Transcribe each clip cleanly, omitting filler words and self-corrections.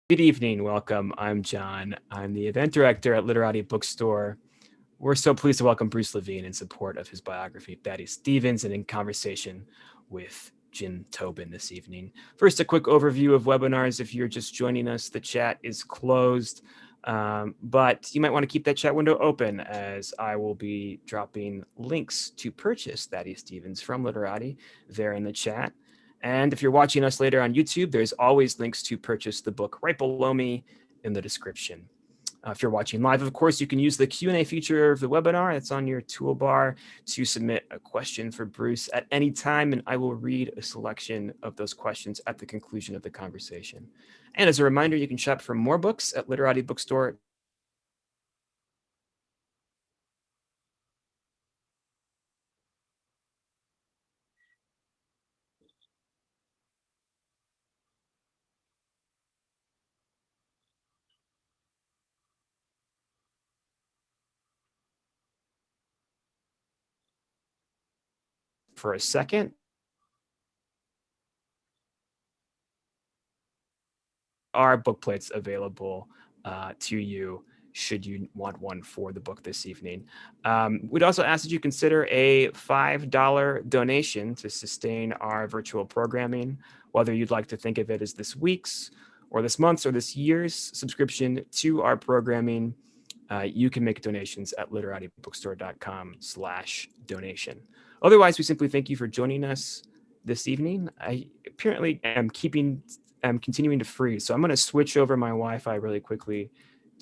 Good evening, welcome. I'm John. I'm the event director at Literati Bookstore. We're so pleased to welcome Bruce Levine in support of his biography, Thaddeus Stevens, and in conversation with James Tobin this evening. First, a quick overview of webinars. If you're just joining us, the chat is closed, but you might want to keep that chat window open as I will be dropping links to purchase Thaddeus Stevens from Literati there in the chat. And if you're watching us later on YouTube, there's always links to purchase the book right below me in the description. If you're watching live, of course, you can use the Q&A feature of the webinar that's on your toolbar to submit a question for Bruce at any time, and I will read a selection of those questions at the conclusion of the conversation. And as a reminder, you can shop for more books at Literati Bookstore. For a second, are book plates available to you should you want one for the book this evening. We'd also ask that you consider a $5 donation to sustain our virtual programming, whether you'd like to think of it as this week's or this month's or this year's subscription to our programming. You can make donations at literatibookstore.com/donation. Otherwise, we simply thank you for joining us this evening. I apparently am continuing to freeze, so I'm going to switch over my Wi-Fi really quickly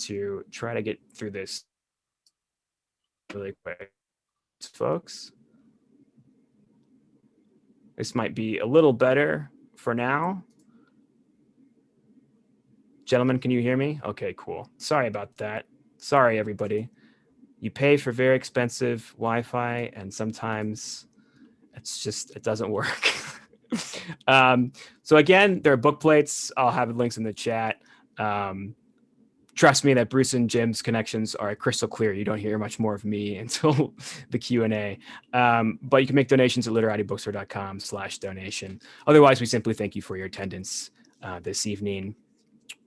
to try to get through this really quick, folks. This might be a little better for now. Gentlemen, can you hear me? Okay, cool. Sorry about that. Sorry, everybody. You pay for very expensive Wi-Fi, and sometimes it doesn't work. So again, there are book plates. I'll have links in the chat. Trust me that Bruce and Jim's connections are crystal clear. You don't hear much more of me until the Q&A. But you can make donations at literatibookstore.com/donation. Otherwise, we simply thank you for your attendance this evening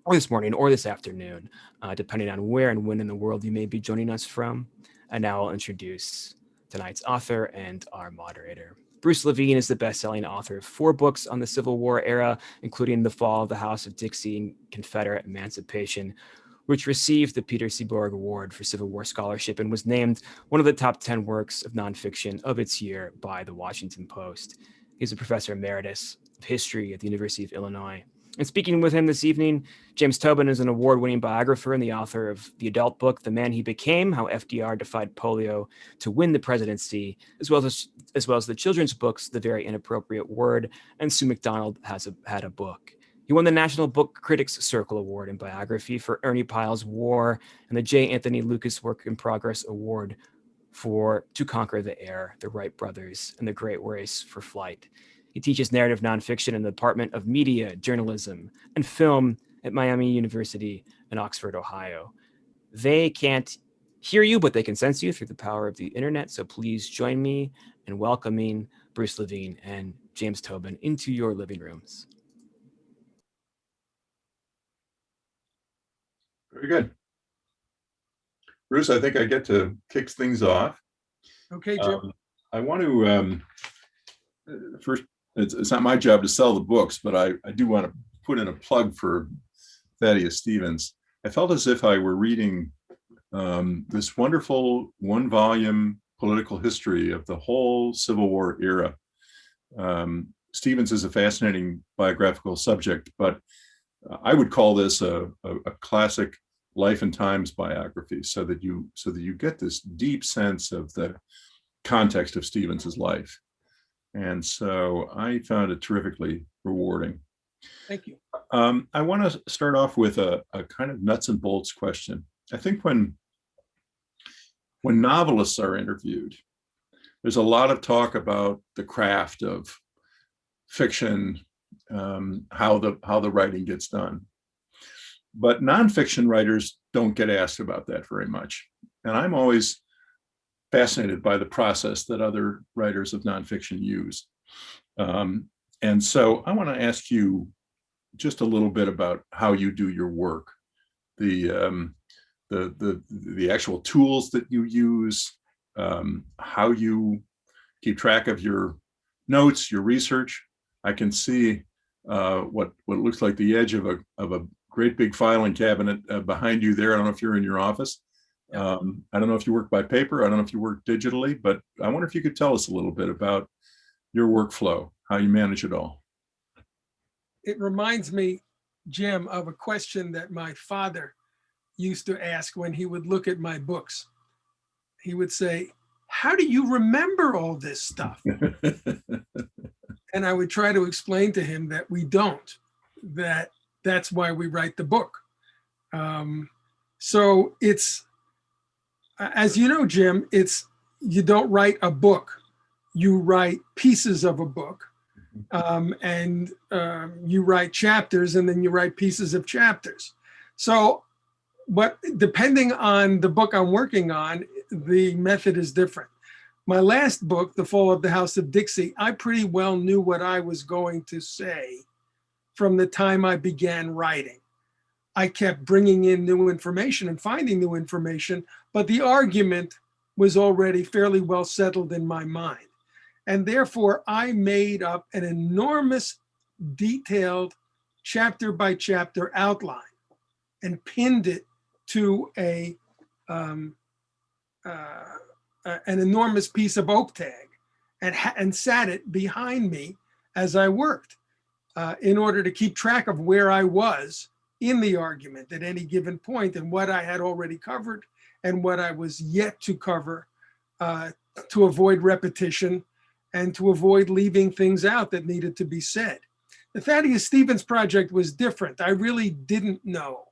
or this morning or this afternoon, depending on where and when in the world you may be joining us from. And now I'll introduce tonight's author and our moderator. Bruce Levine is the best-selling author of 4 books on the Civil War era, including The Fall of the House of Dixie and Confederate Emancipation, which received the Peter Seaborg Award for Civil War Scholarship and was named one of the top 10 works of nonfiction of its year by the Washington Post. He's a professor emeritus of history at the University of Illinois. And speaking with him this evening, James Tobin is an award-winning biographer and the author of the adult book, The Man He Became, How FDR Defied Polio to Win the Presidency, as well as the children's books, The Very Inappropriate Word, and Sue McDonald had a book. He won the National Book Critics Circle Award in Biography for Ernie Pyle's War and the J. Anthony Lucas Work in Progress Award for To Conquer the Air, The Wright Brothers, and The Great Race for Flight. He teaches narrative nonfiction in the Department of Media, Journalism, and Film at Miami University in Oxford, Ohio. They can't hear you, but they can sense you through the power of the internet. So please join me in welcoming Bruce Levine and James Tobin into your living rooms. Very good. Bruce, I think I get to kick things off. Okay, Jim. I want to, first, it's not my job to sell the books, but I do want to put in a plug for Thaddeus Stevens. I felt as if I were reading this wonderful 1-volume political history of the whole Civil War era. Stevens is a fascinating biographical subject, but I would call this a classic life and times biography, so that you get this deep sense of the context of Stevens's life. And so I found it terrifically rewarding. Thank you. I want to start off with a kind of nuts and bolts question. I think when novelists are interviewed, there's a lot of talk about the craft of fiction, how the writing gets done. But nonfiction writers don't get asked about that very much. And I'm always fascinated by the process that other writers of nonfiction use. And so I want to ask you, just a little bit about how you do your work, the actual tools that you use, how you keep track of your notes, your research. I can see what looks like the edge of a great big filing cabinet behind you there. I don't know if you're in your office. I don't know if you work by paper. I don't know if you work digitally, but I wonder if you could tell us a little bit about your workflow, how you manage it all. It reminds me, Jim, of a question that my father used to ask when he would look at my books. He would say, "How do you remember all this stuff?" And I would try to explain to him that we don't, that's why we write the book. So it's, as you know, Jim, you don't write a book, you write pieces of a book. And you write chapters, and then you write pieces of chapters. So, but depending on the book I'm working on, the method is different. My last book, The Fall of the House of Dixie, I pretty well knew what I was going to say from the time I began writing. I kept bringing in new information and finding new information, but the argument was already fairly well settled in my mind. And therefore, I made up an enormous, detailed, chapter by chapter outline and pinned it to an enormous piece of oak tag and sat it behind me as I worked in order to keep track of where I was in the argument at any given point and what I had already covered and what I was yet to cover to avoid repetition and to avoid leaving things out that needed to be said. The Thaddeus Stevens project was different. I really didn't know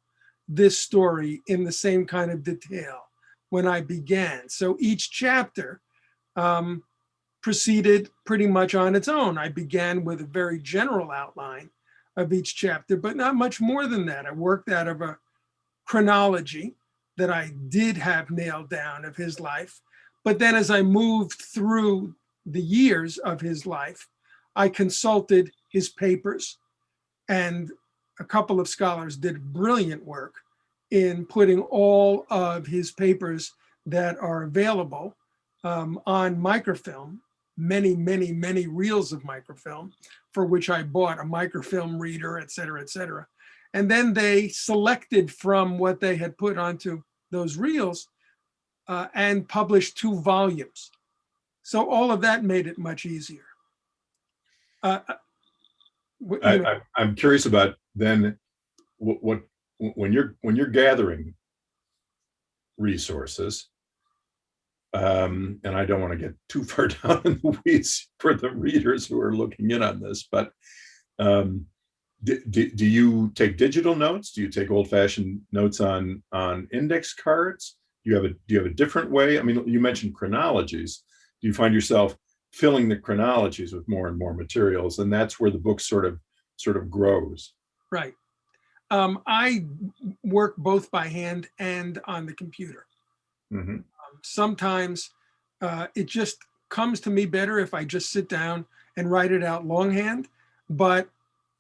this story in the same kind of detail when I began. So each chapter proceeded pretty much on its own. I began with a very general outline of each chapter, but not much more than that. I worked out of a chronology that I did have nailed down of his life. But then as I moved through the years of his life, I consulted his papers, and a couple of scholars did brilliant work in putting all of his papers that are available on microfilm, many, many, many reels of microfilm, for which I bought a microfilm reader, et cetera, et cetera. And then they selected from what they had put onto those reels and published 2 volumes. So all of that made it much easier. I'm curious about then what when you're gathering resources, and I don't want to get too far down in the weeds for the readers who are looking in on this, but do you take digital notes? Do you take old-fashioned notes on index cards? Do you have a different way? I mean, you mentioned chronologies. Do you find yourself filling the chronologies with more and more materials, and that's where the book sort of grows? Right. I work both by hand and on the computer. Mm-hmm. Sometimes it just comes to me better if I just sit down and write it out longhand. But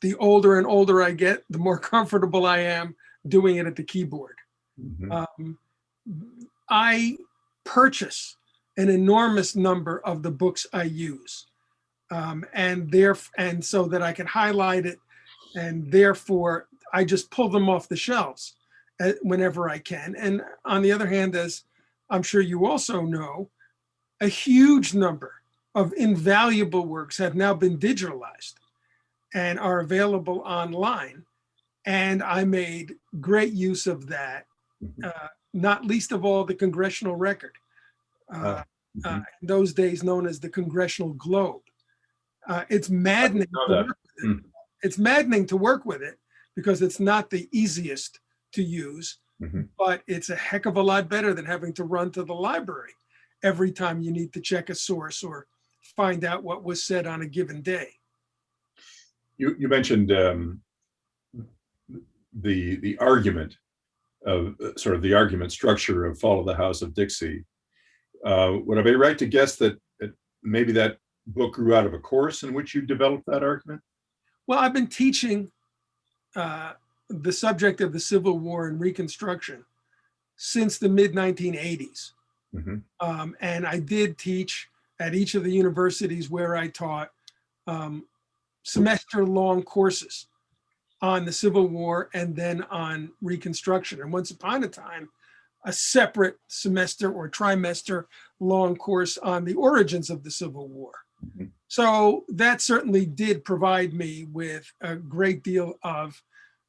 the older and older I get, the more comfortable I am doing it at the keyboard. Mm-hmm. I purchase an enormous number of the books I use, and so that I can highlight it, and therefore I just pull them off the shelves whenever I can. And on the other hand, as I'm sure you also know, a huge number of invaluable works have now been digitalized and are available online. And I made great use of that, not least of all the Congressional Record, in those days known as the Congressional Globe. It's maddening to work with it. It's maddening to work with it because it's not the easiest to use, but it's a heck of a lot better than having to run to the library every time you need to check a source or find out what was said on a given day. You mentioned the argument of sort of the argument structure of Fall of the House of Dixie. Would I be right to guess that maybe that book grew out of a course in which you developed that argument? Well, I've been teaching the subject of the Civil War and Reconstruction since the mid-1980s. And I did teach at each of the universities where I taught semester-long courses on the Civil War and then on Reconstruction. And once upon a time, a separate semester or trimester long course on the origins of the Civil War. So that certainly did provide me with a great deal of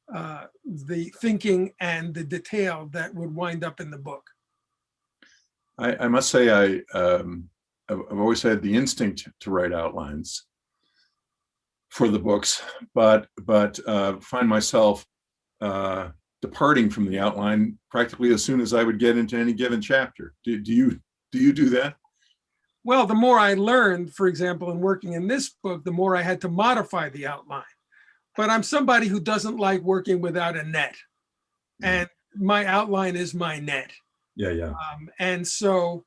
the thinking and the detail that would wind up in the book. I must say I've always had the instinct to write outlines for the books, but find myself departing from the outline practically as soon as I would get into any given chapter. Do you do that? Well, the more I learned, for example, in working in this book, the more I had to modify the outline. But I'm somebody who doesn't like working without a net, and my outline is my net. Yeah. And so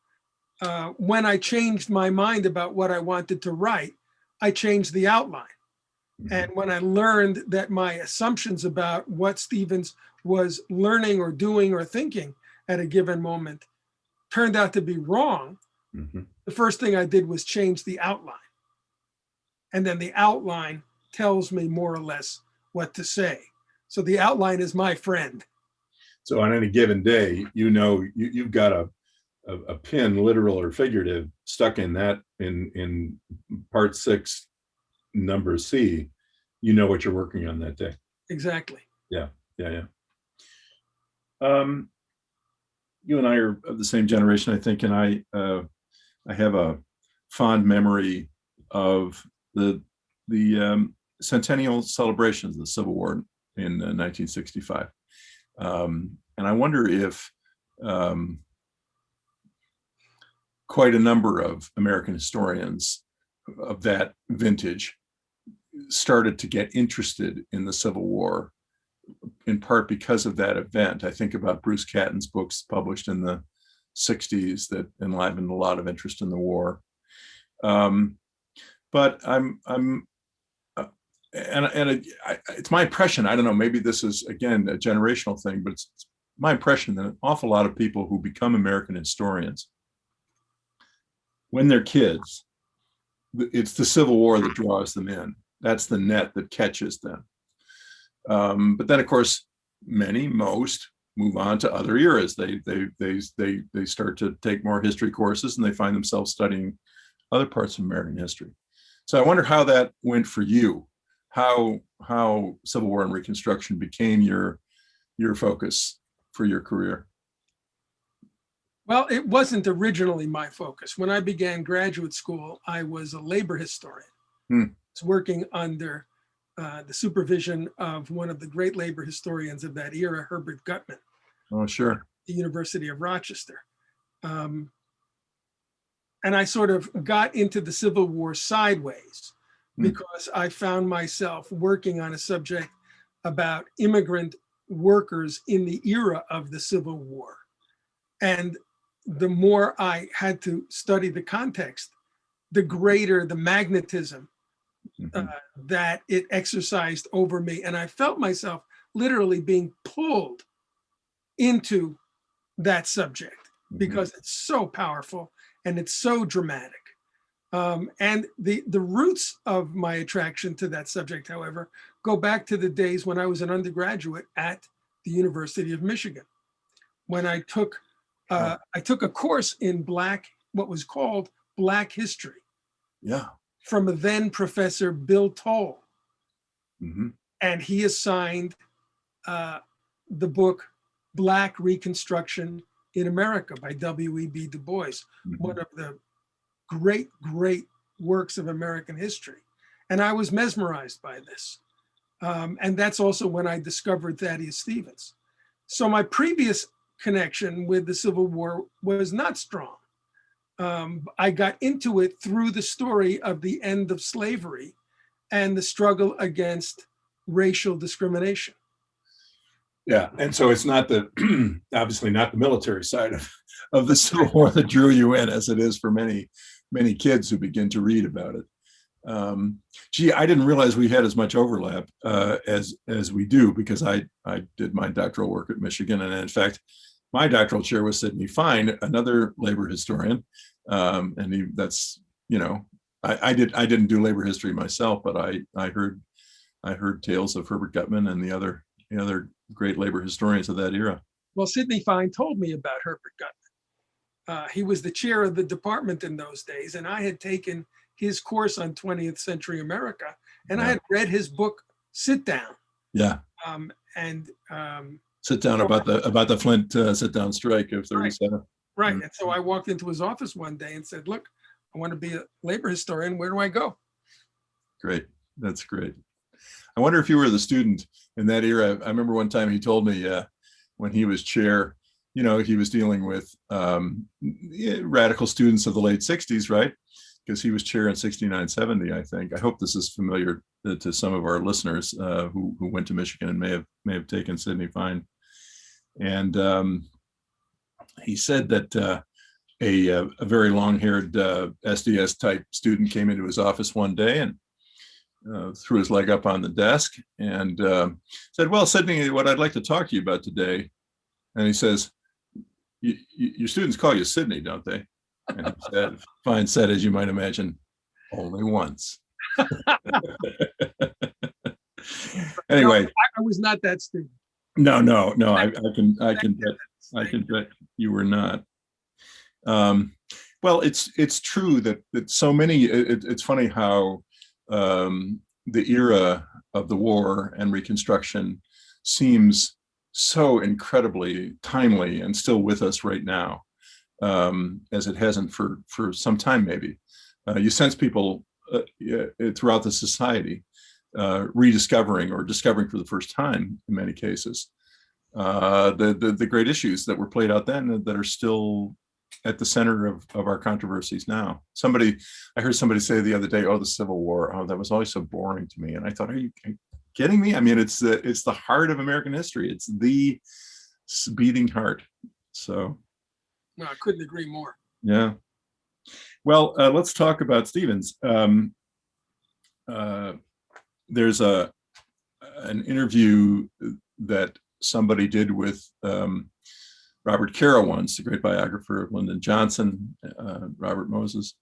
when I changed my mind about what I wanted to write, I changed the outline. And when I learned that my assumptions about what Stevens was learning or doing or thinking at a given moment turned out to be wrong, the first thing I did was change the outline. And then the outline tells me more or less what to say. So the outline is my friend. So on any given day, you've got a pin, literal or figurative, stuck in that in part 6, number C. You know what you're working on that day. Exactly. Yeah. You and I are of the same generation, I think, and I have a fond memory of the centennial celebrations of the Civil War in 1965. And I wonder if quite a number of American historians of that vintage started to get interested in the Civil War, in part because of that event. I think about Bruce Catton's books published in the 60s that enlivened a lot of interest in the war. But it's my impression, I don't know, maybe this is, again, a generational thing, but it's my impression that an awful lot of people who become American historians, when they're kids, it's the Civil War that draws them in. That's the net that catches them. But then, of course, most move on to other eras. They start to take more history courses, and they find themselves studying other parts of American history. So I wonder how that went for you. How Civil War and Reconstruction became your focus for your career. Well, it wasn't originally my focus. When I began graduate school, I was a labor historian. I was working under the supervision of one of the great labor historians of that era, Herbert Gutman. Oh, sure. At the University of Rochester. And I sort of got into the Civil War sideways because I found myself working on a subject about immigrant workers in the era of the Civil War. And the more I had to study the context, the greater the magnetism that it exercised over me. And I felt myself literally being pulled into that subject because it's so powerful and it's so dramatic. And the roots of my attraction to that subject, however, go back to the days when I was an undergraduate at the University of Michigan, when I took a course in what was called Black history. Yeah. From a then professor, Bill Toll. And he assigned the book Black Reconstruction in America by W.E.B. Du Bois, one of the great works of American history. And I was mesmerized by this. And that's also when I discovered Thaddeus Stevens. So my previous connection with the Civil War was not strong. I got into it through the story of the end of slavery and the struggle against racial discrimination. Yeah, and so it's not obviously not the military side of the Civil War that drew you in, as it is for many kids who begin to read about it. Gee, I didn't realize we had as much overlap as we do, because I did my doctoral work at Michigan, and in fact, my doctoral chair was Sidney Fine, another labor historian, and that's, you know, I didn't do labor history myself, but I heard tales of Herbert Gutman and the other great labor historians of that era. Well, Sidney Fine told me about Herbert Gutman. He was the chair of the department in those days, and I had taken his course on 20th century America, and I had read his book, Sit Down. Yeah. Sit Down, about the Flint sit-down strike of 37. Right. And so I walked into his office one day and said, look, I want to be a labor historian. Where do I go? Great. That's great. I wonder if you were the student in that era. I remember one time he told me when he was chair, you know, he was dealing with radical students of the late 60s, right? Because he was chair in 69, 70, I think. I hope this is familiar to some of our listeners who went to Michigan and may have taken Sidney Fine. And he said that a very long-haired SDS type student came into his office one day and threw his leg up on the desk and said, well, Sidney, what I'd like to talk to you about today. And he says, your students call you Sidney, don't they? And he said, Fine said, as you might imagine, only once. Anyway, I was not that student. No. I can bet you were not. Well, it's true that so many. It's funny how the era of the war and Reconstruction seems so incredibly timely and still with us right now, as it hasn't for some time. Maybe you sense people throughout the society rediscovering or discovering for the first time, in many cases, the great issues that were played out then that are still at the center of our controversies now. I heard somebody say the other day, "Oh, the Civil War. Oh, that was always so boring to me." And I thought, are you kidding me? I mean, it's the heart of American history. It's the beating heart. So, no, I couldn't agree more. Yeah. Well, let's talk about Stevens. There's an interview that somebody did with Robert Caro once, the great biographer of Lyndon Johnson, Robert Moses.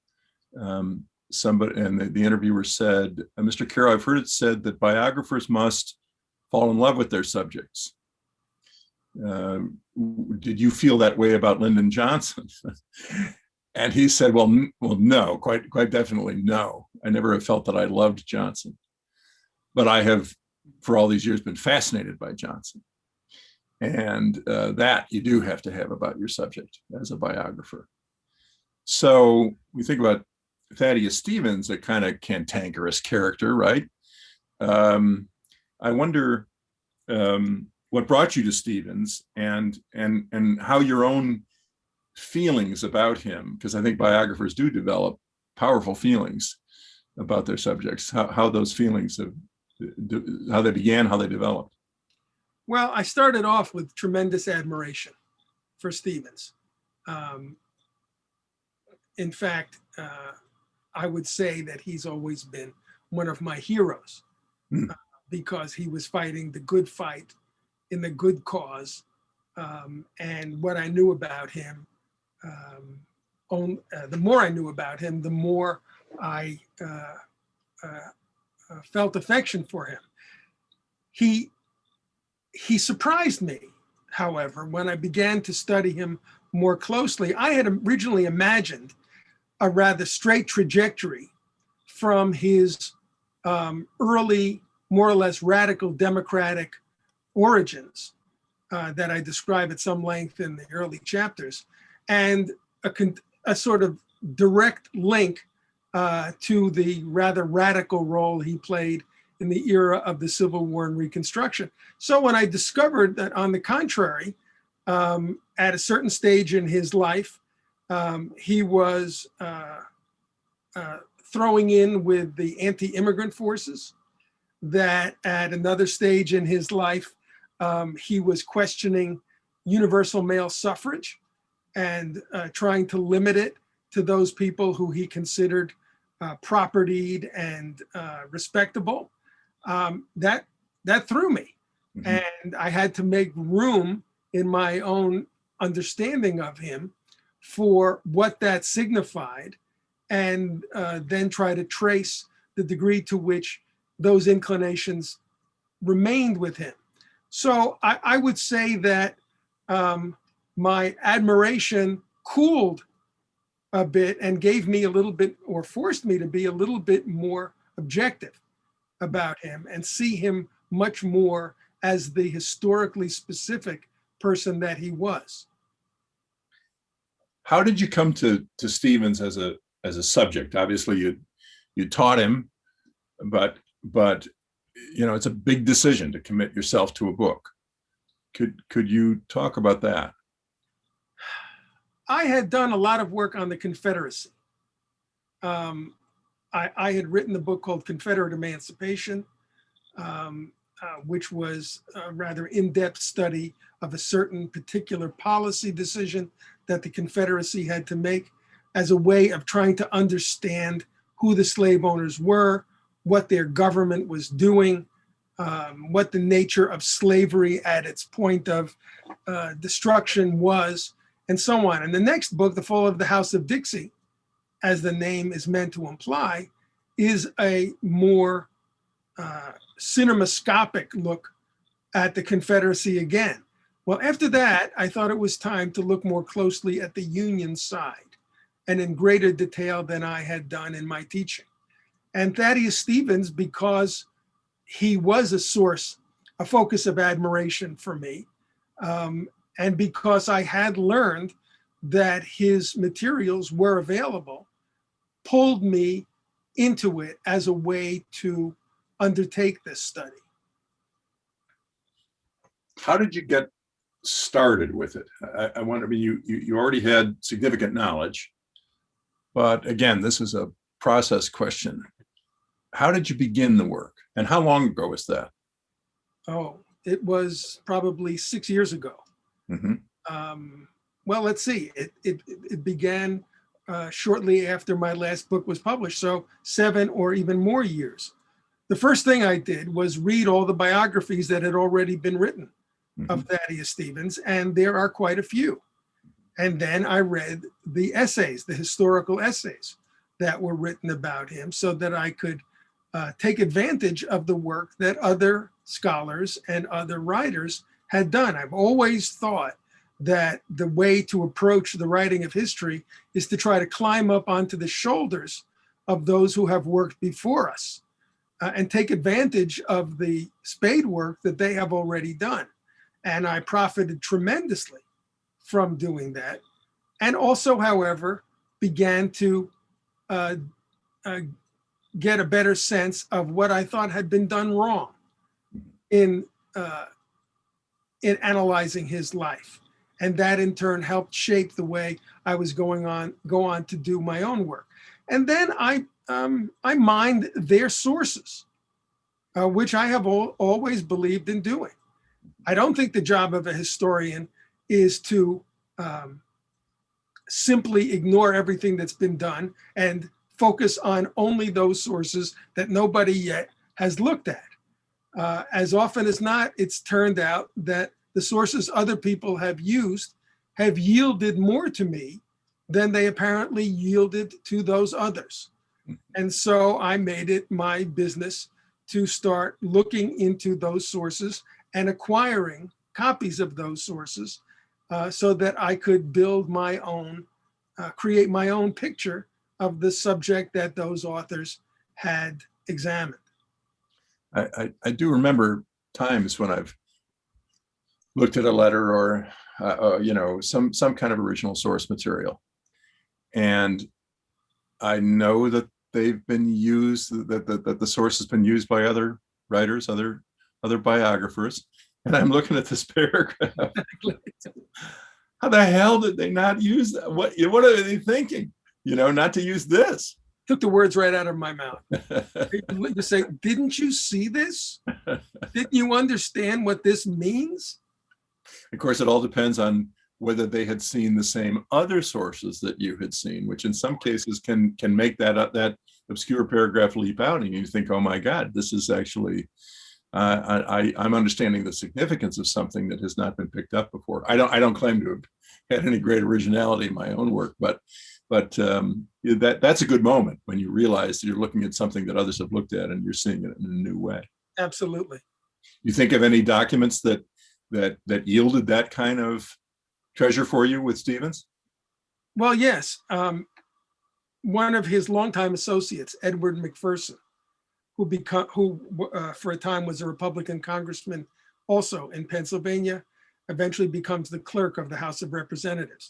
Somebody, and the interviewer said, "Mr. Caro, I've heard it said that biographers must fall in love with their subjects. Did you feel that way about Lyndon Johnson?" And he said, well, no, quite definitely no. I never have felt that I loved Johnson, but I have, for all these years, been fascinated by Johnson. And that you do have to have about your subject as a biographer. So we think about Thaddeus Stevens, a kind of cantankerous character, right? I wonder what brought you to Stevens and how your own feelings about him, because I think biographers do develop powerful feelings about their subjects, how those feelings how they began, how they developed. Well, I started off with tremendous admiration for Stevens. In fact, I would say that he's always been one of my heroes because he was fighting the good fight in the good cause. And what I knew about him, the more I knew about him, the more I felt affection for him. He surprised me, however, when I began to study him more closely. I had originally imagined a rather straight trajectory from his early, more or less radical democratic origins that I describe at some length in the early chapters, and a sort of direct link to the rather radical role he played in the era of the Civil War and Reconstruction. So when I discovered that, on the contrary, at a certain stage in his life, he was throwing in with the anti-immigrant forces, that at another stage in his life, he was questioning universal male suffrage and trying to limit it to those people who he considered propertied and respectable, that threw me. Mhm. And I had to make room in my own understanding of him for what that signified, and then try to trace the degree to which those inclinations remained with him. So I would say that my admiration cooled a bit and gave me a little bit, or forced me to be a little bit more objective about him and see him much more as the historically specific person that he was. How did you come to Stevens as a subject? Obviously, you taught him, but it's a big decision to commit yourself to a book. Could you talk about that? I had done a lot of work on the Confederacy. I had written a book called Confederate Emancipation, which was a rather in-depth study of a certain particular policy decision that the Confederacy had to make as a way of trying to understand who the slave owners were, what their government was doing, what the nature of slavery at its point of destruction was, and so on. And the next book, The Fall of the House of Dixie, as the name is meant to imply, is a more cinemascopic look at the Confederacy again. Well, after that, I thought it was time to look more closely at the Union side and in greater detail than I had done in my teaching. And Thaddeus Stevens, because he was a focus of admiration for me, and because I had learned that his materials were available, pulled me into it as a way to undertake this study. How did you get started with it? I wonder, I mean, you already had significant knowledge, but again, this is a process question. How did you begin the work, and how long ago was that? Oh, it was probably 6 years ago. Mm-hmm. Well, let's see. It began shortly after my last book was published, so 7 or even more years. The first thing I did was read all the biographies that had already been written of Thaddeus Stevens, and there are quite a few. And then I read the essays, the historical essays that were written about him, so that I could take advantage of the work that other scholars and other writers had done. I've always thought that the way to approach the writing of history is to try to climb up onto the shoulders of those who have worked before us and take advantage of the spade work that they have already done. And I profited tremendously from doing that. And also, however, began to get a better sense of what I thought had been done wrong in analyzing his life. And that in turn helped shape the way I was go on to do my own work. And then I mined their sources, which I have always believed in doing. I don't think the job of a historian is to simply ignore everything that's been done and focus on only those sources that nobody yet has looked at. As often as not, it's turned out that the sources other people have used have yielded more to me than they apparently yielded to those others. And so I made it my business to start looking into those sources and acquiring copies of those sources so that I could build my own, create my own picture of the subject that those authors had examined. I do remember times when I've looked at a letter or some kind of original source material, and I know that they've been used, that the source has been used by other writers, other biographers, and I'm looking at this paragraph. How the hell did they not use that? What are they thinking? Not to use this. Took the words right out of my mouth. You say, didn't you see this? Didn't you understand what this means? Of course, it all depends on whether they had seen the same other sources that you had seen, which in some cases can make that obscure paragraph leap out, and you think, oh my God, this is actually, I'm understanding the significance of something that has not been picked up before. I don't claim to have had any great originality in my own work, but that's a good moment when you realize that you're looking at something that others have looked at and you're seeing it in a new way. Absolutely. You think of any documents that yielded that kind of treasure for you with Stevens? Well, yes. One of his longtime associates, Edward McPherson, who for a time was a Republican congressman also in Pennsylvania, eventually becomes the clerk of the House of Representatives.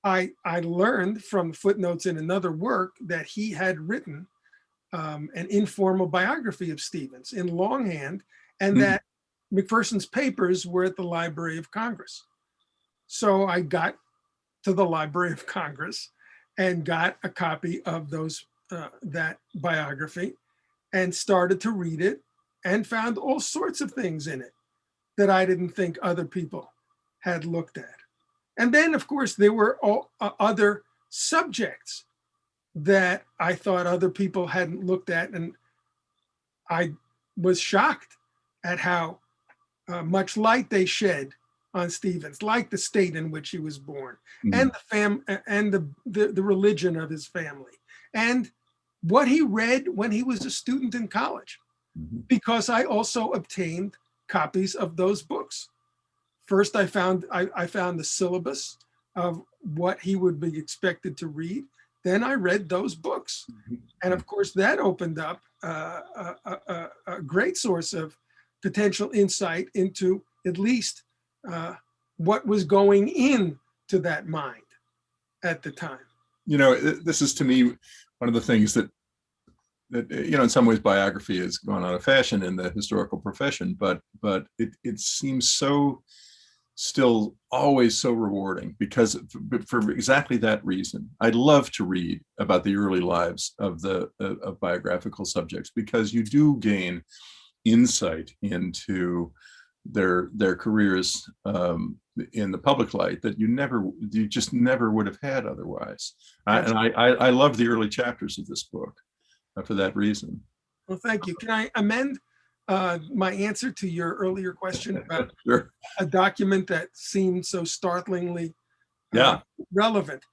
I learned from footnotes in another work that he had written an informal biography of Stevens in longhand, and that McPherson's papers were at the Library of Congress. So I got to the Library of Congress and got a copy of that biography and started to read it and found all sorts of things in it that I didn't think other people had looked at. And then, of course, there were all other subjects that I thought other people hadn't looked at. And I was shocked at how much light they shed on Stevens, like the state in which he was born, and the religion of his family, and what he read when he was a student in college, because I also obtained copies of those books. First, I found the syllabus of what he would be expected to read. Then I read those books. And of course, that opened up a great source of potential insight into at least what was going into that mind at the time. You know, this is to me one of the things that in some ways biography has gone out of fashion in the historical profession, but it seems so still always so rewarding, because for exactly that reason. I'd love to read about the early lives of biographical subjects, because you do gain insight into their careers in the public light that you just never would have had otherwise. I love the early chapters of this book for that reason. Well, thank you. Can I amend my answer to your earlier question about Sure. a document that seemed so startlingly relevant?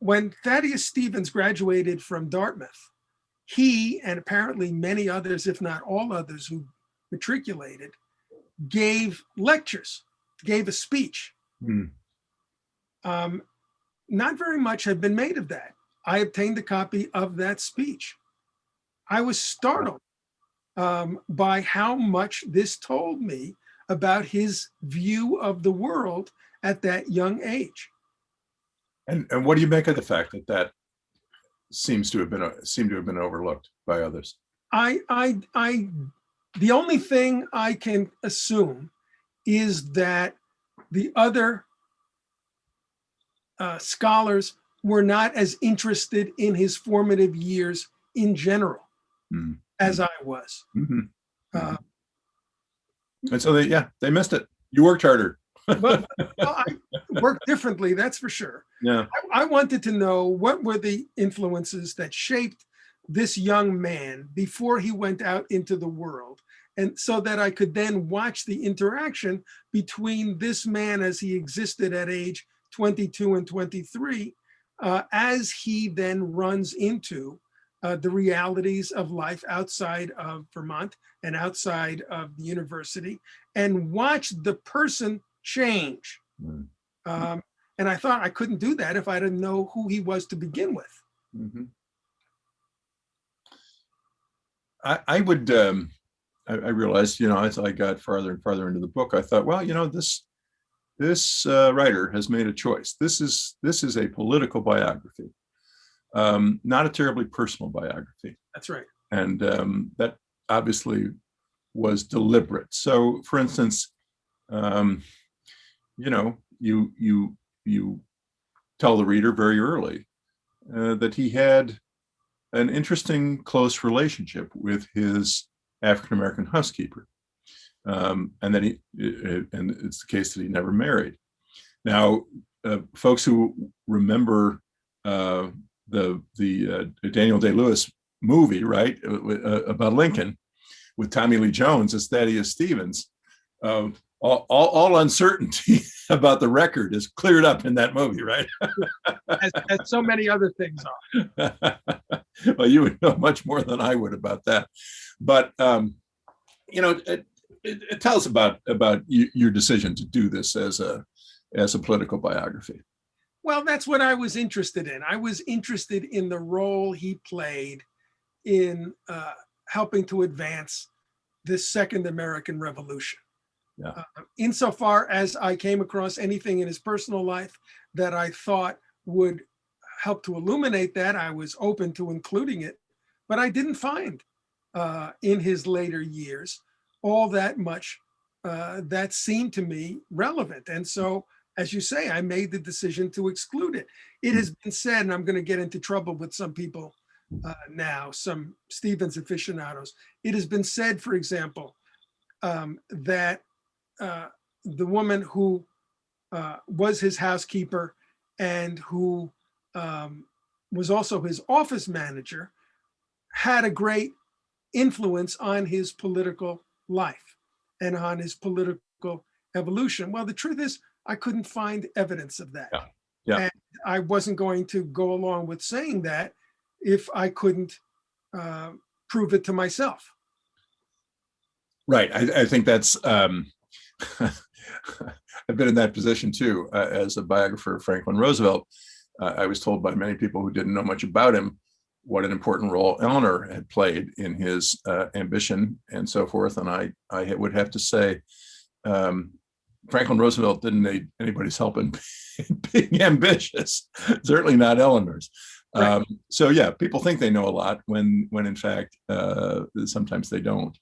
When Thaddeus Stevens graduated from Dartmouth, he and apparently many others, if not all others who matriculated, gave lectures, gave a speech. Not very much had been made of that. I obtained a copy of that speech. I was startled by how much this told me about his view of the world at that young age. And what do you make of the fact that seemed to have been overlooked by others? The only thing I can assume is that the other scholars were not as interested in his formative years in general as I was. And so they missed it. You worked harder. Well, I worked differently, that's for sure. Yeah. I wanted to know what were the influences that shaped this young man before he went out into the world, and so that I could then watch the interaction between this man as he existed at age 22 and 23, as he then runs into the realities of life outside of Vermont and outside of the university, and watch the person change. And I thought I couldn't do that if I didn't know who he was to begin with. I would, I realized, as I got farther and farther into the book, I thought, well, this writer has made a choice. This is a political biography, not a terribly personal biography. That's right. And that obviously was deliberate. So, for instance, you tell the reader very early that he had an interesting, close relationship with his African-American housekeeper, and that and it's the case that he never married. Now, folks who remember Daniel Day-Lewis movie, right, about Lincoln with Tommy Lee Jones as Thaddeus Stevens. All uncertainty about the record is cleared up in that movie, right? as so many other things are. Well, you would know much more than I would about that. But, it tells about your decision to do this as a political biography. Well, that's what I was interested in. I was interested in the role he played in helping to advance this Second American Revolution. Yeah. Insofar as I came across anything in his personal life that I thought would help to illuminate that, I was open to including it. But I didn't find in his later years all that much that seemed to me relevant. And so, as you say, I made the decision to exclude it. It has been said, and I'm going to get into trouble with some people now, some Stevens aficionados. It has been said, for example, that the woman who was his housekeeper and who was also his office manager had a great influence on his political life and on his political evolution. Well, the truth is, I couldn't find evidence of that. Yeah. Yeah. And I wasn't going to go along with saying that if I couldn't prove it to myself. Right. I think that's, I've been in that position too. As a biographer of Franklin Roosevelt, I was told by many people who didn't know much about him what an important role Eleanor had played in his ambition and so forth. And I would have to say, Franklin Roosevelt didn't need anybody's help in being ambitious, certainly not Eleanor's. Right. So yeah, people think they know a lot when in fact, sometimes they don't.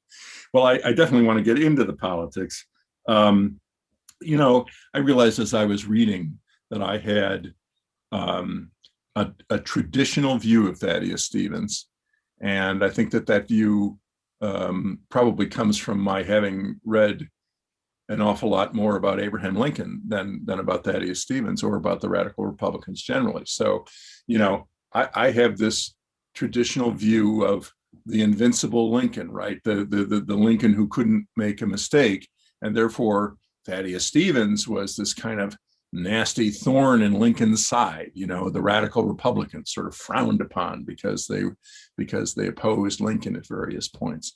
Well, I definitely want to get into the politics. I realized as I was reading that I had a traditional view of Thaddeus Stevens. And I think that view probably comes from my having read an awful lot more about Abraham Lincoln than about Thaddeus Stevens or about the radical Republicans generally. So, I have this traditional view of the invincible Lincoln, right? The Lincoln who couldn't make a mistake. And therefore, Thaddeus Stevens was this kind of nasty thorn in Lincoln's side. The radical Republicans sort of frowned upon because they opposed Lincoln at various points.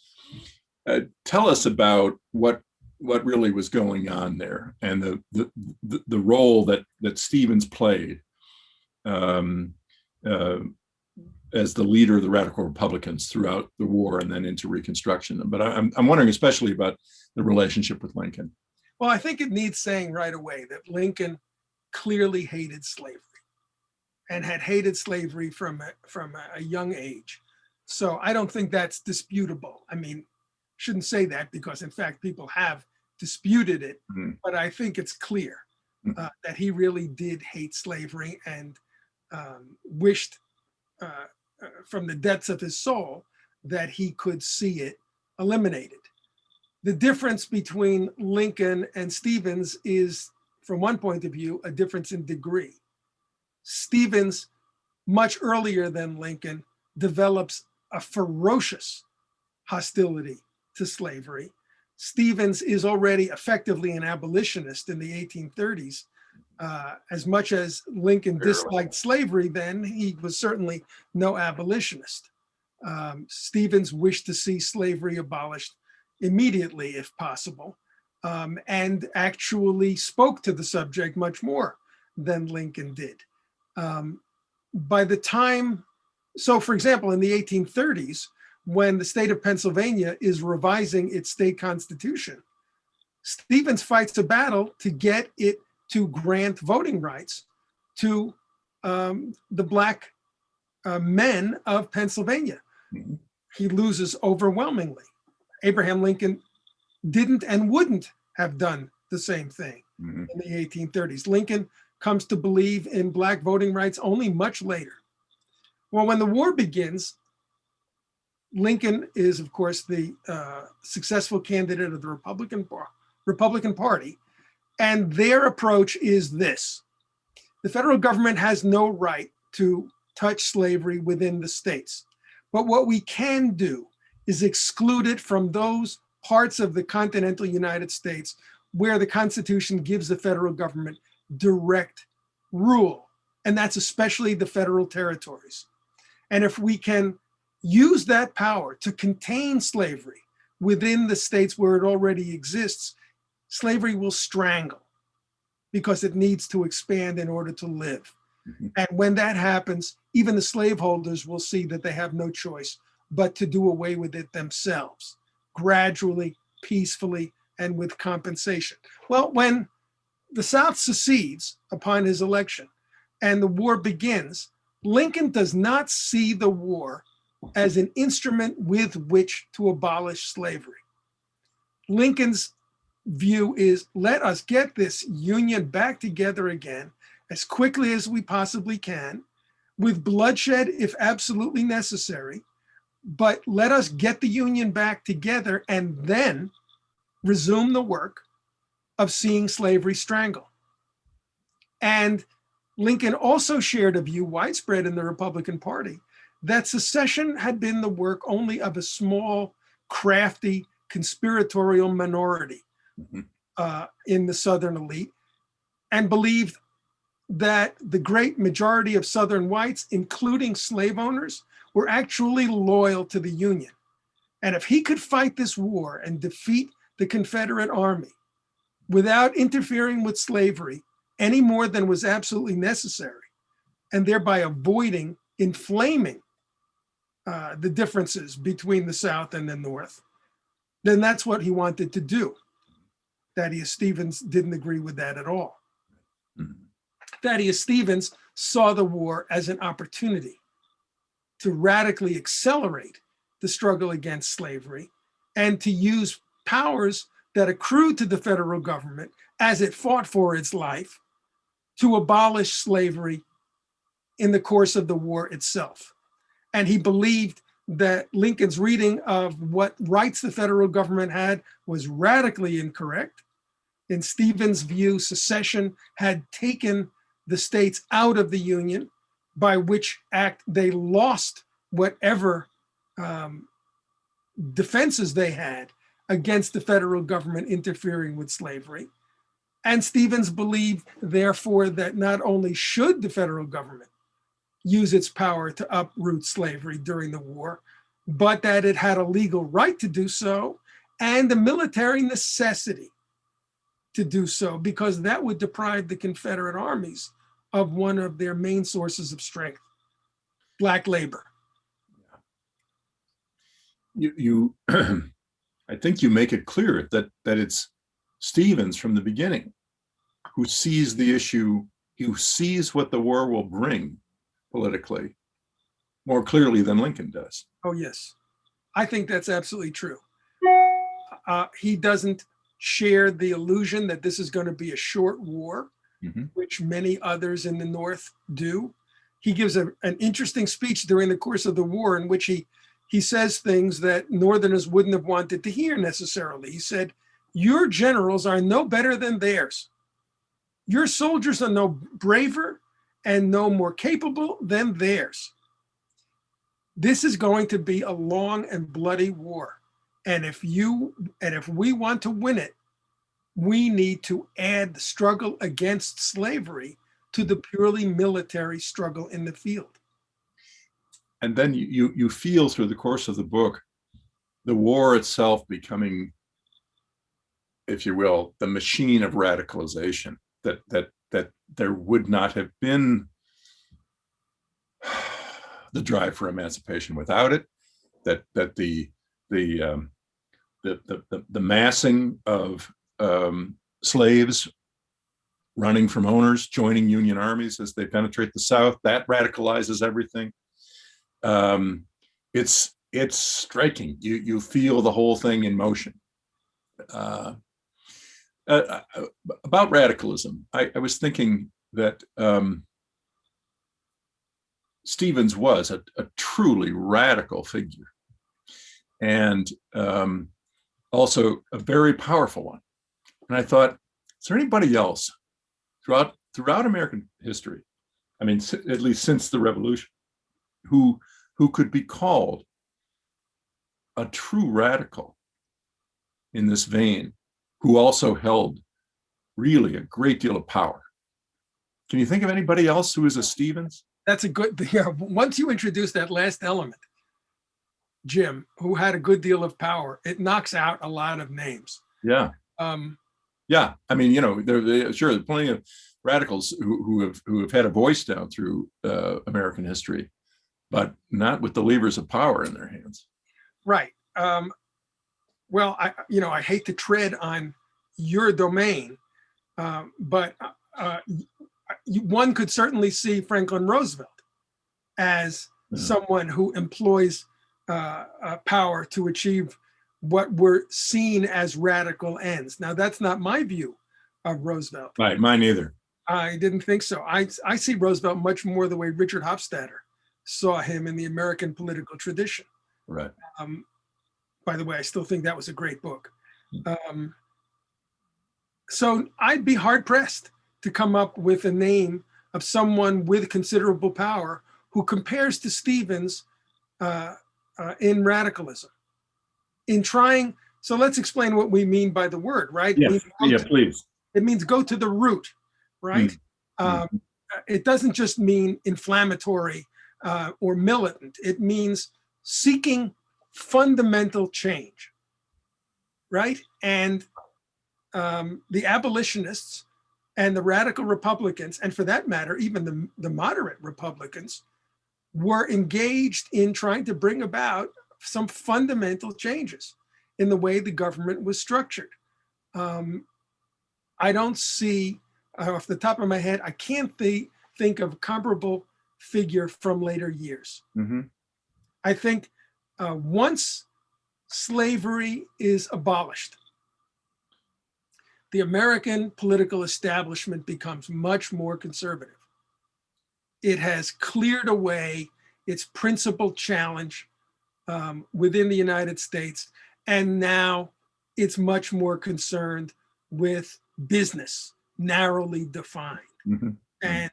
Tell us about what really was going on there and the role that Stevens played as the leader of the radical Republicans throughout the war and then into Reconstruction. But I'm wondering especially about the relationship with Lincoln. Well, I think it needs saying right away that Lincoln clearly hated slavery and had hated slavery from a young age. So I don't think that's disputable. I mean, shouldn't say that because in fact people have disputed it, but I think it's clear that he really did hate slavery and wished from the depths of his soul that he could see it eliminated. The difference between Lincoln and Stevens is, from one point of view, a difference in degree. Stevens, much earlier than Lincoln, develops a ferocious hostility to slavery. Stevens is already effectively an abolitionist in the 1830s. As much as Lincoln disliked slavery then, he was certainly no abolitionist. Stevens wished to see slavery abolished immediately, if possible, and actually spoke to the subject much more than Lincoln did. By the time, so for example, in the 1830s, when the state of Pennsylvania is revising its state constitution, Stevens fights a battle to get it to grant voting rights to the Black men of Pennsylvania. He loses overwhelmingly. Abraham Lincoln didn't and wouldn't have done the same thing in the 1830s. Lincoln comes to believe in Black voting rights only much later. Well, when the war begins, Lincoln is, of course, the successful candidate of the Republican Party, and their approach is this: the federal government has no right to touch slavery within the states. But what we can do is exclude it from those parts of the continental United States where the Constitution gives the federal government direct rule. And that's especially the federal territories. And if we can use that power to contain slavery within the states where it already exists, slavery will strangle because it needs to expand in order to live. And when that happens, even the slaveholders will see that they have no choice but to do away with it themselves, gradually, peacefully, and with compensation. Well, when the South secedes upon his election and the war begins, Lincoln does not see the war as an instrument with which to abolish slavery. Lincoln's view is, let us get this Union back together again as quickly as we possibly can, with bloodshed if absolutely necessary, but let us get the Union back together and then resume the work of seeing slavery strangle. And Lincoln also shared a view widespread in the Republican Party that secession had been the work only of a small, crafty, conspiratorial minority in the Southern elite, and believed that the great majority of Southern whites, including slave owners, were actually loyal to the Union. And if he could fight this war and defeat the Confederate Army without interfering with slavery any more than was absolutely necessary, and thereby avoiding inflaming the differences between the South and the North, then that's what he wanted to do. Thaddeus Stevens didn't agree with that at all. Thaddeus Stevens saw the war as an opportunity to radically accelerate the struggle against slavery and to use powers that accrued to the federal government as it fought for its life to abolish slavery in the course of the war itself. And he believed that Lincoln's reading of what rights the federal government had was radically incorrect. In Stevens' view, secession had taken the states out of the Union, by which act they lost whatever defenses they had against the federal government interfering with slavery. And Stevens believed, therefore, that not only should the federal government use its power to uproot slavery during the war, but that it had a legal right to do so and a military necessity to do so, because that would deprive the Confederate armies of one of their main sources of strength, Black labor. You I think you make it clear that it's Stevens from the beginning who sees the issue, who sees what the war will bring politically more clearly than Lincoln does. Oh, yes. I think that's absolutely true. He doesn't share the illusion that this is going to be a short war, which many others in the North do. He gives an interesting speech during the course of the war in which he says things that Northerners wouldn't have wanted to hear necessarily. He said, "Your generals are no better than theirs. Your soldiers are no braver and no more capable than theirs. This is going to be a long and bloody war. And if we want to win it, we need to add the struggle against slavery to the purely military struggle in the field." And then you feel through the course of the book, the war itself becoming, if you will, the machine of radicalization, that there would not have been the drive for emancipation without it, that the massing of slaves running from owners, joining Union armies as they penetrate the South, that radicalizes everything. It's striking. You feel the whole thing in motion. About radicalism, I was thinking that Stevens was a truly radical figure, and also a very powerful one. And I thought, is there anybody else throughout American history, I mean, at least since the Revolution, who could be called a true radical in this vein, who also held really a great deal of power. Can you think of anybody else who is a Stevens? That's a good thing. Yeah, once you introduce that last element, Jim, who had a good deal of power, it knocks out a lot of names. Yeah. Yeah. I mean, there's plenty of radicals who have had a voice down through American history, but not with the levers of power in their hands. Right. Well, I hate to tread on your domain, but one could certainly see Franklin Roosevelt as someone who employs power to achieve what were seen as radical ends. Now, that's not my view of Roosevelt. Right, mine either. I didn't think so. I see Roosevelt much more the way Richard Hofstadter saw him in the American political tradition. Right. By the way, I still think that was a great book. So I'd be hard pressed to come up with a name of someone with considerable power who compares to Stevens in radicalism. So let's explain what we mean by the word, right? Yes. Please. It means go to the root, right? It doesn't just mean inflammatory or militant. It means seeking fundamental change, right? And the abolitionists and the radical Republicans, and for that matter, even the moderate Republicans, were engaged in trying to bring about some fundamental changes in the way the government was structured. I don't see, off the top of my head, I can't think of a comparable figure from later years. Mm-hmm. I think once slavery is abolished, the American political establishment becomes much more conservative. It has cleared away its principal challenge within the United States, and now it's much more concerned with business, narrowly defined, and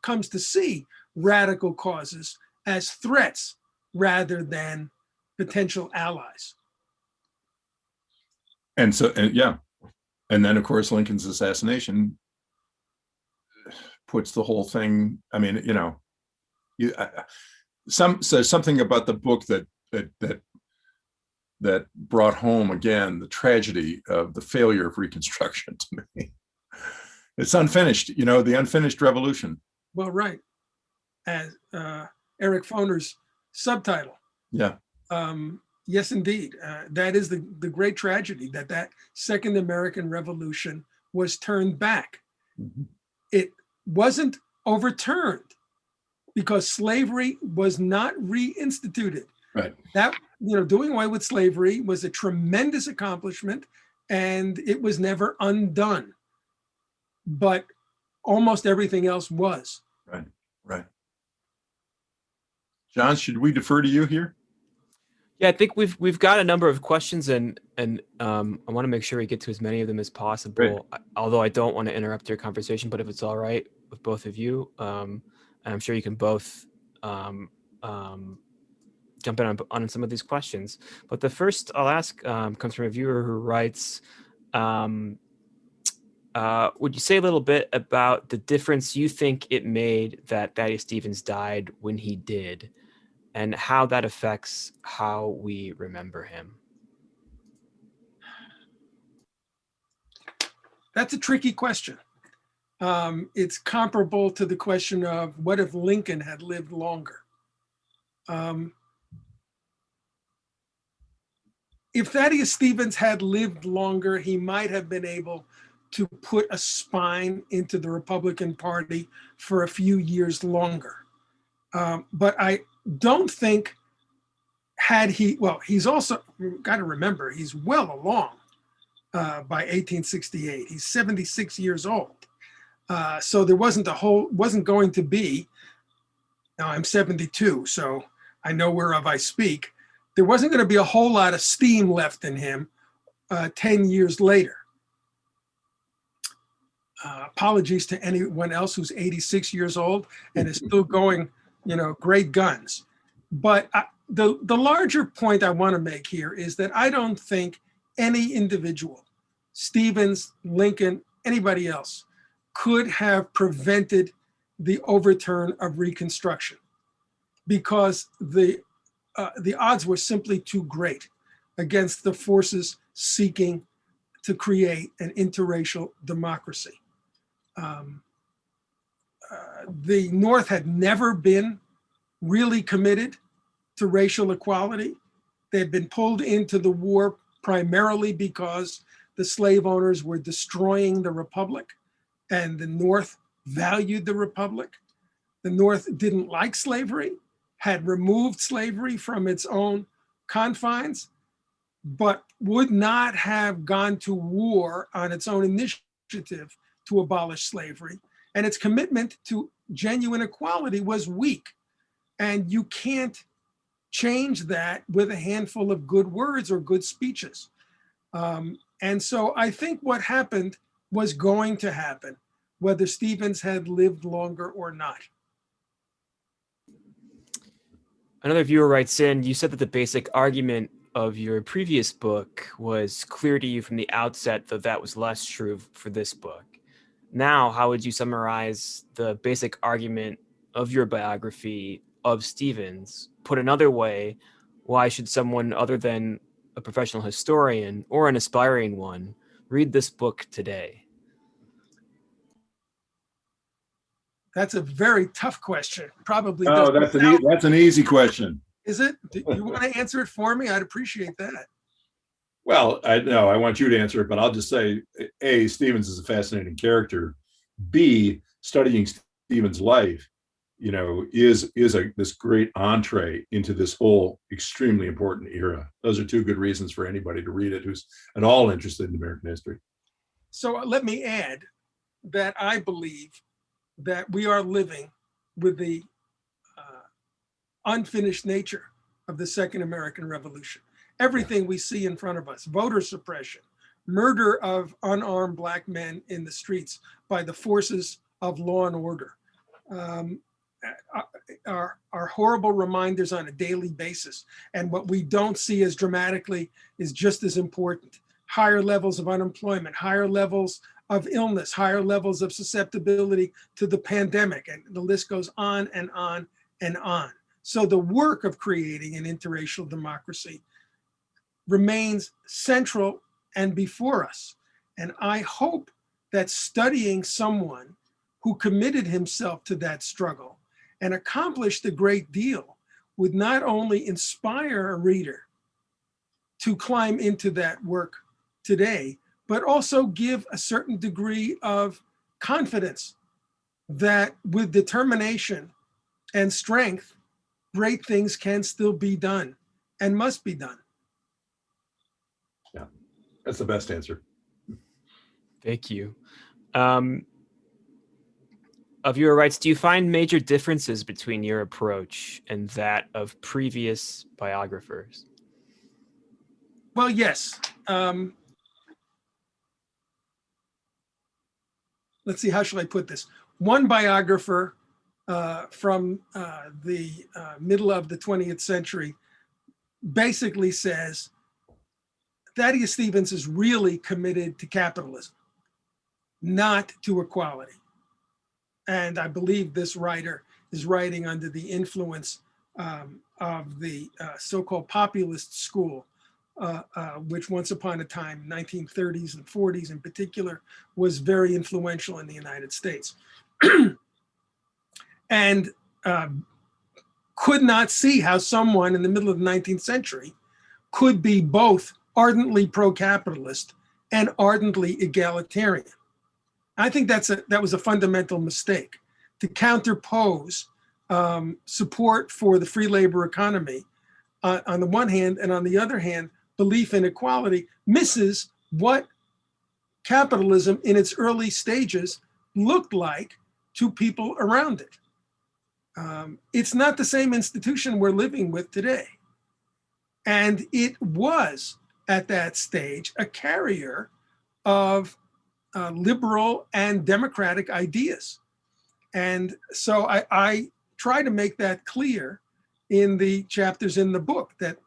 comes to see radical causes as threats rather than potential allies. And so, and then of course Lincoln's assassination puts the whole thing. I mean, says something about the book that brought home again the tragedy of the failure of Reconstruction to me. It's unfinished, the unfinished revolution. Well, right, as Eric Foner's subtitle. Yeah. Yes, indeed. That is the great tragedy, that Second American Revolution was turned back. Mm-hmm. It wasn't overturned because slavery was not reinstituted. Right. That, doing away with slavery was a tremendous accomplishment, and it was never undone. But almost everything else was. Right. Right. John, should we defer to you here? Yeah, I think we've got a number of questions, and I want to make sure we get to as many of them as possible. Right. Although I don't want to interrupt your conversation, but if it's all right with both of you, and I'm sure you can both jump in on some of these questions. But the first I'll ask comes from a viewer who writes, would you say a little bit about the difference you think it made that Thaddeus Stevens died when he did, and how that affects how we remember him? That's a tricky question. It's comparable to the question of what if Lincoln had lived longer? If Thaddeus Stevens had lived longer, he might have been able to put a spine into the Republican Party for a few years longer. But I don't think he's also got to remember, he's well along by 1868. He's 76 years old. So there wasn't going to be, now I'm 72, so I know whereof I speak. There wasn't going to be a whole lot of steam left in him 10 years later. Apologies to anyone else who's 86 years old and is still going great guns. But the larger point I want to make here is that I don't think any individual, Stevens, Lincoln, anybody else, could have prevented the overturn of Reconstruction, because the odds were simply too great against the forces seeking to create an interracial democracy. The North had never been really committed to racial equality. They had been pulled into the war primarily because the slave owners were destroying the Republic, and the North valued the Republic. The North didn't like slavery, had removed slavery from its own confines, but would not have gone to war on its own initiative to abolish slavery. And its commitment to genuine equality was weak. And you can't change that with a handful of good words or good speeches. And so I think what happened was going to happen, whether Stevens had lived longer or not. Another viewer writes in, you said that the basic argument of your previous book was clear to you from the outset, though that was less true for this book. Now, how would you summarize the basic argument of your biography of Stevens? Put another way, why should someone other than a professional historian or an aspiring one read this book today? That's a very tough question. Probably. Oh, that's an easy question. Is it? Do you want to answer it for me? I'd appreciate that. Well, I want you to answer it, but I'll just say, A, Stevens is a fascinating character. B, studying Stevens' life, is this great entree into this whole extremely important era. Those are two good reasons for anybody to read it who's at all interested in American history. So let me add that I believe that we are living with the unfinished nature of the Second American Revolution. Everything we see in front of us, voter suppression, murder of unarmed Black men in the streets by the forces of law and order, are horrible reminders on a daily basis. And what we don't see as dramatically is just as important. Higher levels of unemployment, higher levels of illness, higher levels of susceptibility to the pandemic, and the list goes on and on and on. So the work of creating an interracial democracy remains central and before us. And I hope that studying someone who committed himself to that struggle and accomplished a great deal would not only inspire a reader to climb into that work today, but also give a certain degree of confidence that with determination and strength, great things can still be done and must be done. Yeah, that's the best answer. Thank you. A viewer writes, do you find major differences between your approach and that of previous biographers? Well, yes. Let's see, how shall I put this? One biographer from the middle of the 20th century basically says Thaddeus Stevens is really committed to capitalism, not to equality. And I believe this writer is writing under the influence of the so-called populist school, which once upon a time, 1930s and 40s in particular, was very influential in the United States. And could not see how someone in the middle of the 19th century could be both ardently pro-capitalist and ardently egalitarian. I think that was a fundamental mistake, to counterpose support for the free labor economy on the one hand, and on the other hand, belief in equality misses what capitalism in its early stages looked like to people around it. It's not the same institution we're living with today. And it was, at that stage, a carrier of liberal and democratic ideas. And so I try to make that clear in the chapters in the book, that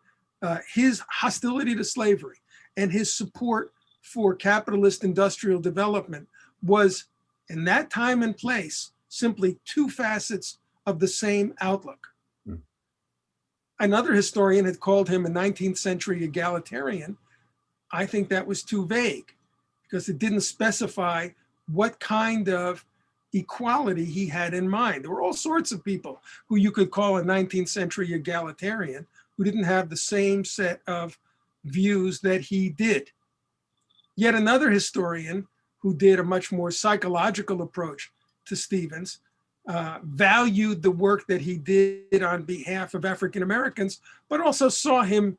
his hostility to slavery and his support for capitalist industrial development was, in that time and place, simply two facets of the same outlook. Another historian had called him a 19th century egalitarian. I think that was too vague, because it didn't specify what kind of equality he had in mind. There were all sorts of people who you could call a 19th century egalitarian who didn't have the same set of views that he did. Yet another historian who did a much more psychological approach to Stevens valued the work that he did on behalf of African Americans, but also saw him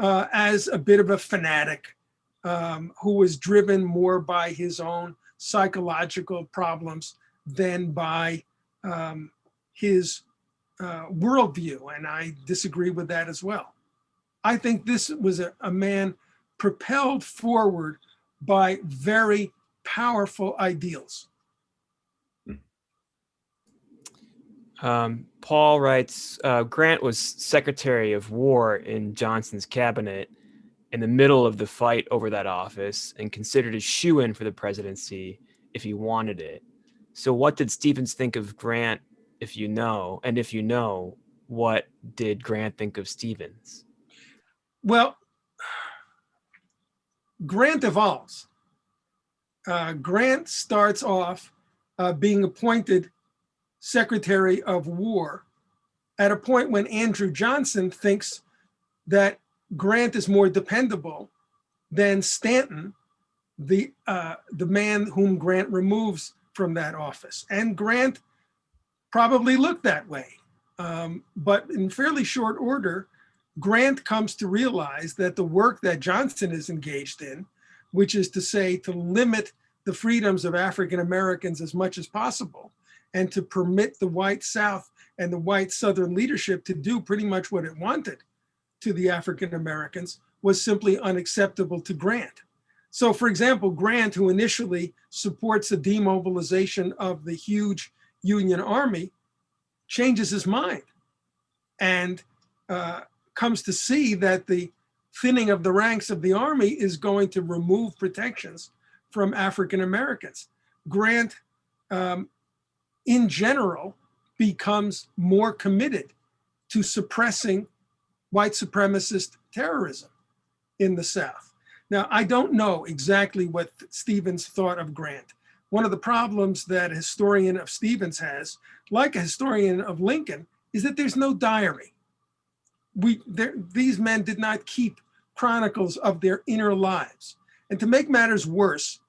as a bit of a fanatic who was driven more by his own psychological problems than by his worldview. And I disagree with that as well. I think this was a man propelled forward by very powerful ideals. Paul writes, Grant was Secretary of War in Johnson's cabinet in the middle of the fight over that office and considered a shoo-in for the presidency if he wanted it. So what did Stevens think of Grant, if you know? And if you know, what did Grant think of Stevens? Well, Grant evolves. Grant starts off being appointed Secretary of War at a point when Andrew Johnson thinks that Grant is more dependable than Stanton, the man whom Grant removes from that office. And Grant probably looked that way. But in fairly short order, Grant comes to realize that the work that Johnson is engaged in, which is to say to limit the freedoms of African Americans as much as possible, and to permit the white South and the white Southern leadership to do pretty much what it wanted to the African Americans, was simply unacceptable to Grant. So, for example, Grant, who initially supports the demobilization of the huge Union Army, changes his mind and comes to see that the thinning of the ranks of the army is going to remove protections from African Americans. Grant, in general, becomes more committed to suppressing white supremacist terrorism in the South. Now, I don't know exactly what Stevens thought of Grant. One of the problems that a historian of Stevens has, like a historian of Lincoln, is that there's no diary. These men did not keep chronicles of their inner lives. And to make matters worse,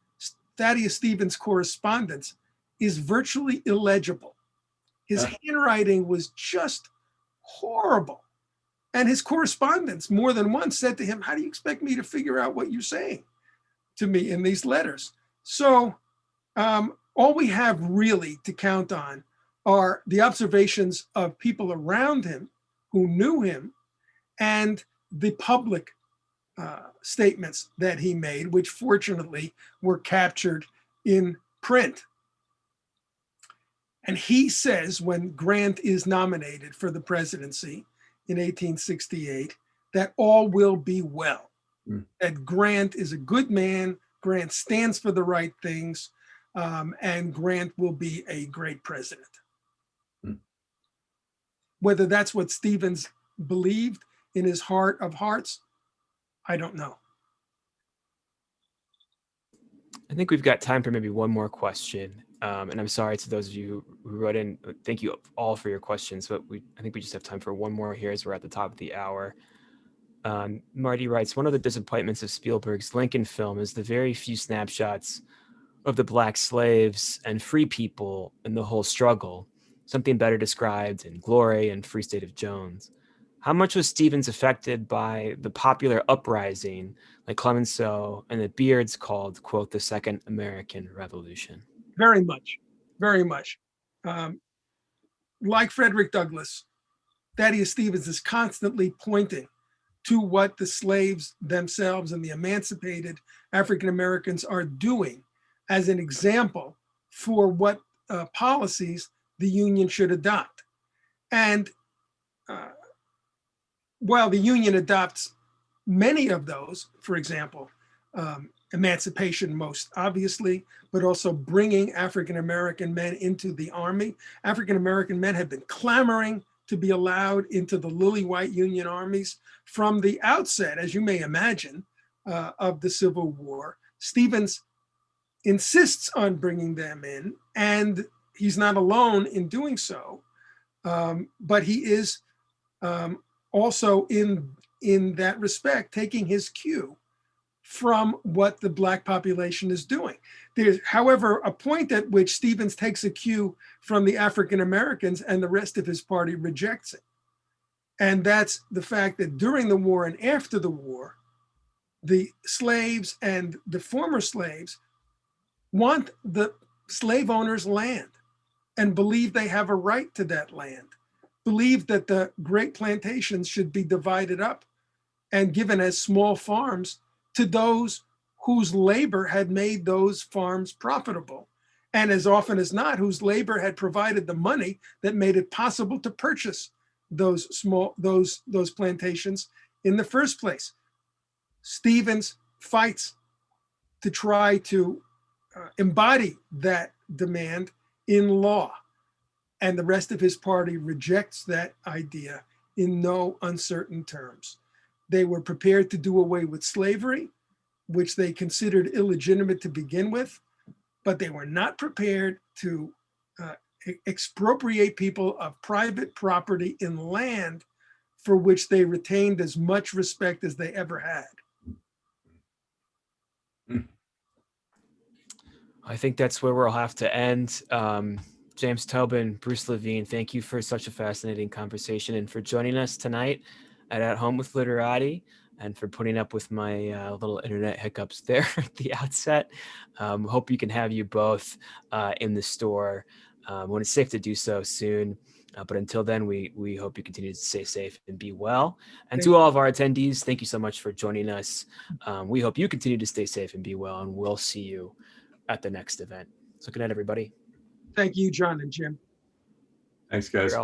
Thaddeus Stevens' correspondence is virtually illegible. His handwriting was just horrible. And his correspondents more than once said to him, "How do you expect me to figure out what you're saying to me in these letters?" So all we have really to count on are the observations of people around him who knew him and the public statements that he made, which fortunately were captured in print. And he says, when Grant is nominated for the presidency in 1868, that all will be well, that Grant is a good man, Grant stands for the right things, and Grant will be a great president. Whether that's what Stevens believed in his heart of hearts, I don't know. I think we've got time for maybe one more question. And I'm sorry to those of you who wrote in. Thank you all for your questions, but I think we just have time for one more here as we're at the top of the hour. Marty writes, one of the disappointments of Spielberg's Lincoln film is the very few snapshots of the Black slaves and free people in the whole struggle, something better described in Glory and Free State of Jones. How much was Stevens affected by the popular uprising like Clemenceau and the Beards called, quote, the Second American Revolution? Very much, very much. Like Frederick Douglass, Thaddeus Stevens is constantly pointing to what the slaves themselves and the emancipated African Americans are doing as an example for what policies the Union should adopt. And while the Union adopts many of those, for example, emancipation most obviously, but also bringing African-American men into the Army. African-American men had been clamoring to be allowed into the lily white Union armies from the outset, as you may imagine, of the Civil War. Stevens insists on bringing them in, and he's not alone in doing so, but he is also in that respect taking his cue from what the Black population is doing. There's, however, a point at which Stevens takes a cue from the African Americans and the rest of his party rejects it. And that's the fact that during the war and after the war, the slaves and the former slaves want the slave owners' land and believe they have a right to that land, believe that the great plantations should be divided up and given as small farms to those whose labor had made those farms profitable, and as often as not, whose labor had provided the money that made it possible to purchase those plantations in the first place. Stevens fights to try to embody that demand in law, and the rest of his party rejects that idea in no uncertain terms. They were prepared to do away with slavery, which they considered illegitimate to begin with, but they were not prepared to expropriate people of private property in land for which they retained as much respect as they ever had. I think that's where we'll have to end. James Tobin, Bruce Levine, thank you for such a fascinating conversation and for joining us tonight at Home with Literati, and for putting up with my little internet hiccups there at the outset. Hope you can have you both in the store when it's safe to do so soon. But until then, we hope you continue to stay safe and be well. And to all of our attendees, thank you so much for joining us. We hope you continue to stay safe and be well, and we'll see you at the next event. So good night, everybody. Thank you, John and Jim. Thanks, guys.